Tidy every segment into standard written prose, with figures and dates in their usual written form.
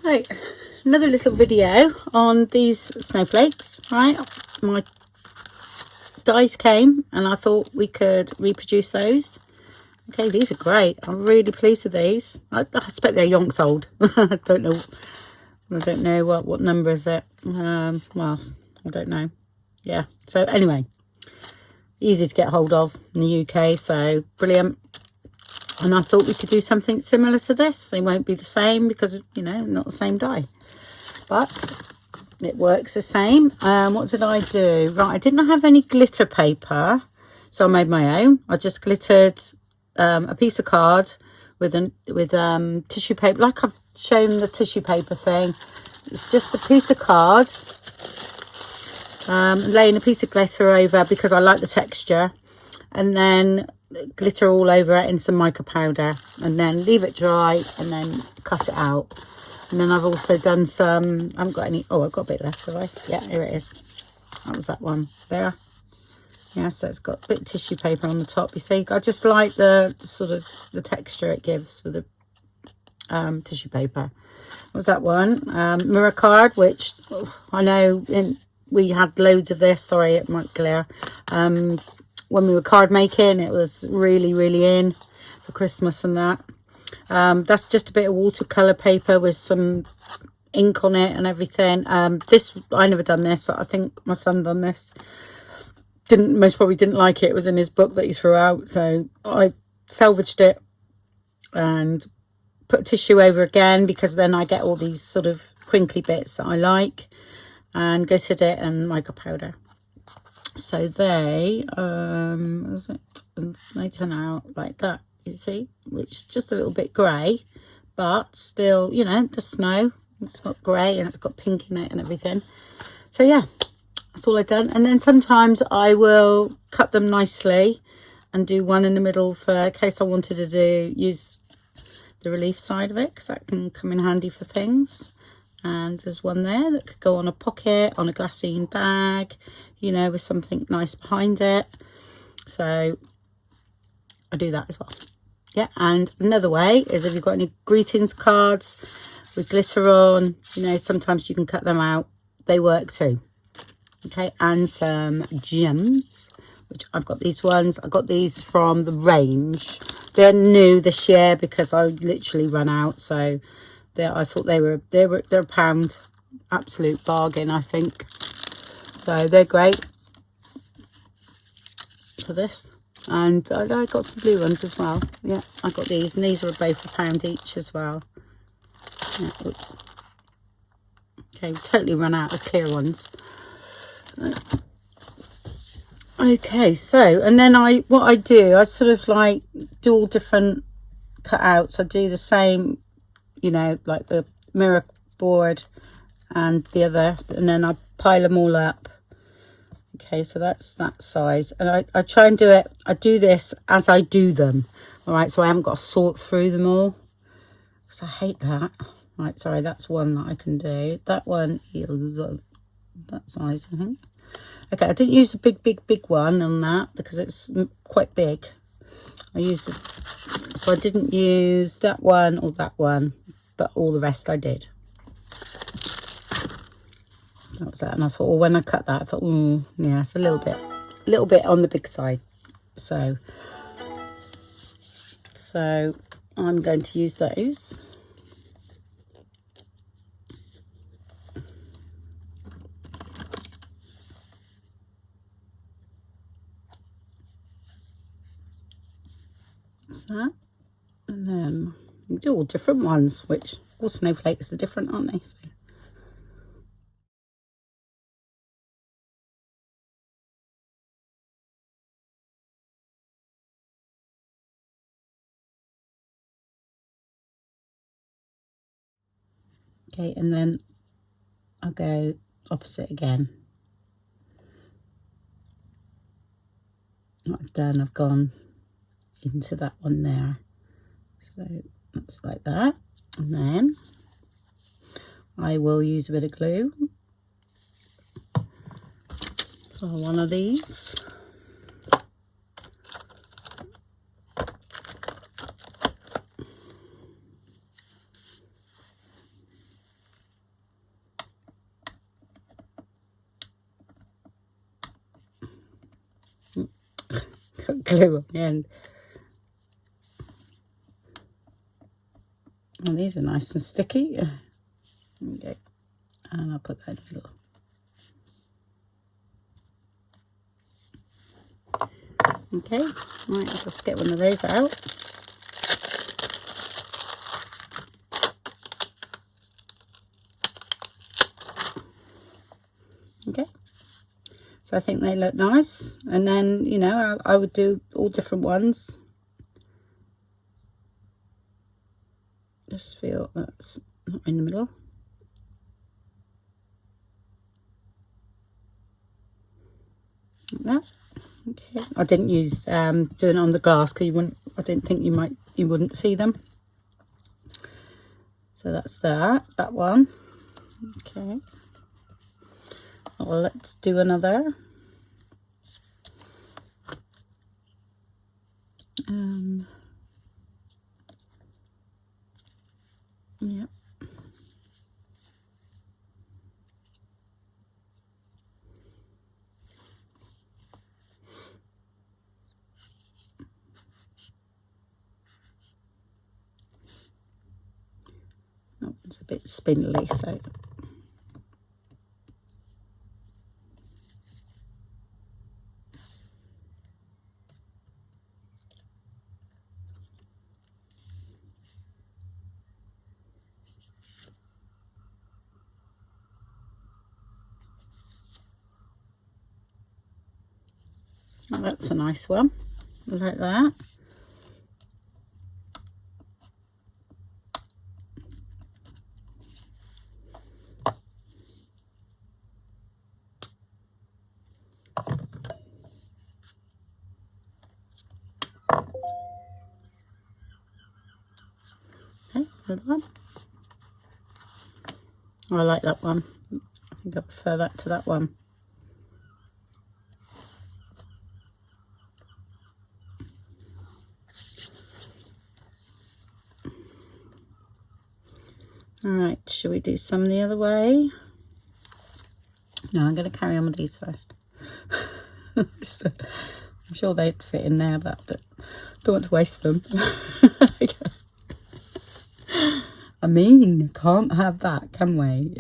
Right, another little video on these snowflakes. Right, my dies came and I thought we could reproduce those. Okay, these are great. I'm really pleased with these. I expect they're yonks old. I don't know what number is it. Well, I don't know. Yeah, so anyway, easy to get hold of in the UK, so brilliant. And I thought we could do something similar to this. They won't be the same because, you know, not the same die, but it works the same. What did I do? Right, I didn't have any glitter paper, so I made my own. I just glittered a piece of card with tissue paper, like I've shown the tissue paper thing. It's just a piece of card, laying a piece of glitter over because I like the texture, and then glitter all over it in some mica powder, and then leave it dry and then cut it out. And then I've also done some, I haven't got any, oh, I've got a bit left, have I? Yeah, here it is. That was that one there. Yeah, so it's got a bit of tissue paper on the top, you see. I just like the sort of the texture it gives with the tissue paper. What was that one? Mirror card, which I know we had loads of this. Sorry, it might glare. When we were card making, it was really, really in for Christmas and that. That's just a bit of watercolor paper with some ink on it and everything. This, I never done this. I think my son done this. Most probably didn't like it. It was in his book that he threw out, so I salvaged it and put tissue over again, because then I get all these sort of crinkly bits that I like, and glittered it and mica powder. So they they turn out like that, you see, which is just a little bit grey, but still, you know, the snow, it's got grey and it's got pink in it and everything. So yeah, that's all I've done. And then sometimes I will cut them nicely and do one in the middle for in case I wanted to use the relief side of it, because that can come in handy for things. And there's one there that could go on a pocket, on a glassine bag, you know, with something nice behind it. So I do that as well. Yeah, and another way is if you've got any greetings cards with glitter on, you know, sometimes you can cut them out. They work too. Okay, and some gems, which I've got these ones. I got these from the range. They're new this year because I literally run out. So I thought they're a pound, absolute bargain, I think. So they're great for this. And I got some blue ones as well. Yeah, I got these, and these are both £1 each as well. Yeah, oops. Okay, totally run out of clear ones. Okay, so, and then what I do, I sort of like do all different cutouts. I do the same, you know, like the mirror board and the other, and then I pile them all up. Okay, so that's that size, and I try and do it, I do this as I do them. All right, so I haven't got to sort through them all, because I hate that. Right, sorry, that's one that I can do. That one is that size, I think. Okay, I didn't use the big one on that because it's quite big. I used it, so I didn't use that one or that one, but all the rest I did. That was that, and I thought, well, when I cut that, I thought, yeah, it's a little bit on the big side. So I'm going to use those. That, and then we do all different ones, which all snowflakes are different, aren't they? So. Okay, and then I'll go opposite again. What I've done, I've gone into that one there. So that's like that, and then I will use a bit of glue for one of these. got glue on the end. And these are nice and sticky. There we go. And I'll put that in the middle. Okay, right, I'll just get one of those out. Okay, so I think they look nice. And then, you know, I would do all different ones. Just feel that's not in the middle. Like that. Okay, I didn't use doing it on the glass because I didn't think you wouldn't see them. So that's that one. Okay. Well, let's do another. Yeah. Oh, it's a bit spindly, so oh, that's a nice one. Like that. Okay, another one. Oh, I like that one. I think I prefer that to that one. All right, shall we do some the other way? No, I'm going to carry on with these first. So, I'm sure they'd fit in there, but don't want to waste them. I mean, can't have that, can we?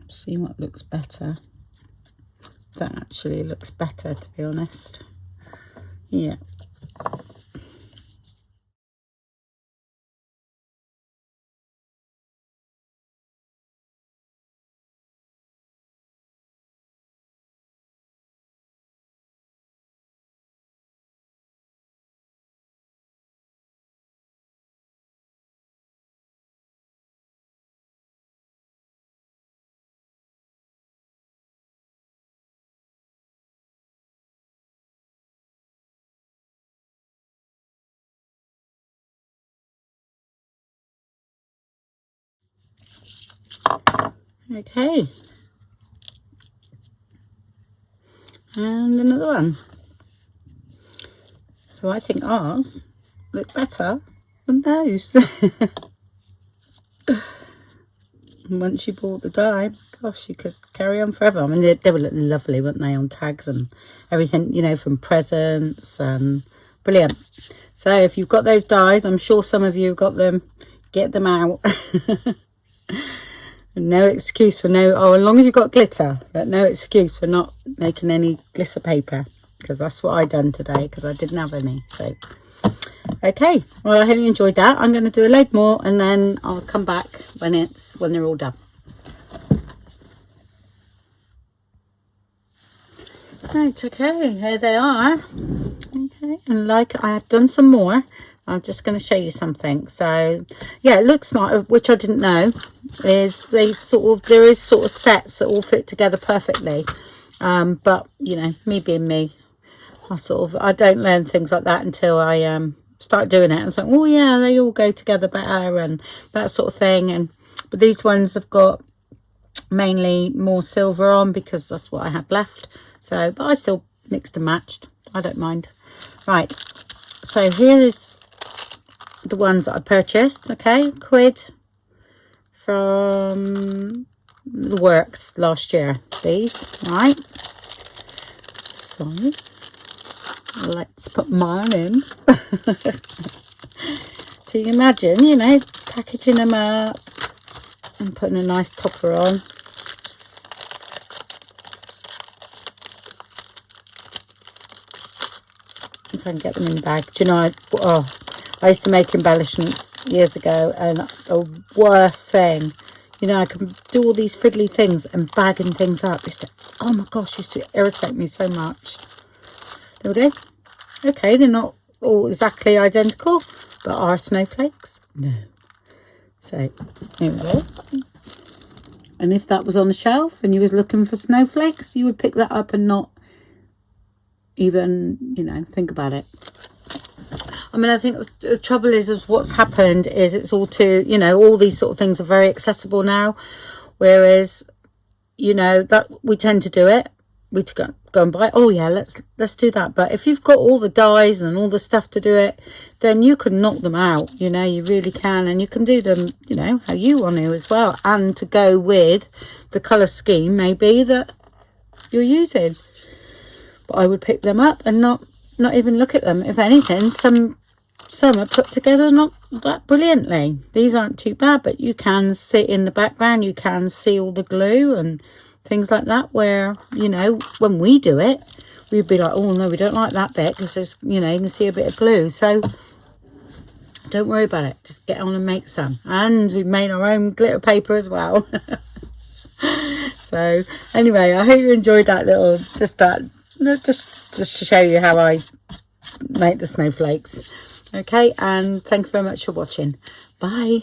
See what looks better. That actually looks better, to be honest. Yeah. Okay. And another one. So I think ours look better than those. And once you bought the dye, gosh, you could carry on forever. I mean, they would look lovely, wouldn't they, on tags and everything, you know, from presents and brilliant. So if you've got those dyes, I'm sure some of you have got them, get them out. No excuse for as long as you've got glitter, but no excuse for not making any glitter paper, because that's what I done today, because I didn't have any. So okay, well, I hope you enjoyed that. I'm going to do a load more and then I'll come back when they're all done. Right, okay, here they are. Okay, and like I have done some more, I'm just going to show you something. So yeah, it looks like, which I didn't know, is there is sort of sets that all fit together perfectly. But you know, me being me, I don't learn things like that until I start doing it. I was like, oh yeah, they all go together better and that sort of thing. But these ones have got mainly more silver on because that's what I had left. So, but I still mixed and matched. I don't mind. Right, So here is the ones that I purchased. Okay, £1 from the Works last year. These, right? So let's put mine in. So you imagine, you know, packaging them up and putting a nice topper on. If I can get them in the bag. Do you know, I used to make embellishments years ago, and the worst thing, you know, I can do all these fiddly things and bagging things up. Oh my gosh, used to irritate me so much. There we go. Okay, they're not all exactly identical, but are snowflakes? No. So, here we go. And if that was on the shelf and you was looking for snowflakes, you would pick that up and not even, you know, think about it. I mean, I think the trouble is what's happened is it's all too, you know, all these sort of things are very accessible now. Whereas, you know, that we tend to do it. We to go and buy, oh yeah, let's do that. But if you've got all the dyes and all the stuff to do it, then you can knock them out, you know, you really can. And you can do them, you know, how you want to as well. And to go with the colour scheme maybe that you're using. But I would pick them up and not even look at them. If anything, some are put together not that brilliantly. These aren't too bad, but you can see in the background, you can see all the glue and things like that, where, you know, when we do it, we'd be like, oh no, we don't like that bit, because there's, you know, you can see a bit of glue. So don't worry about it, just get on and make some. And we've made our own glitter paper as well. So anyway, I hope you enjoyed that little, just to show you how I make the snowflakes. Okay, and thank you very much for watching. Bye.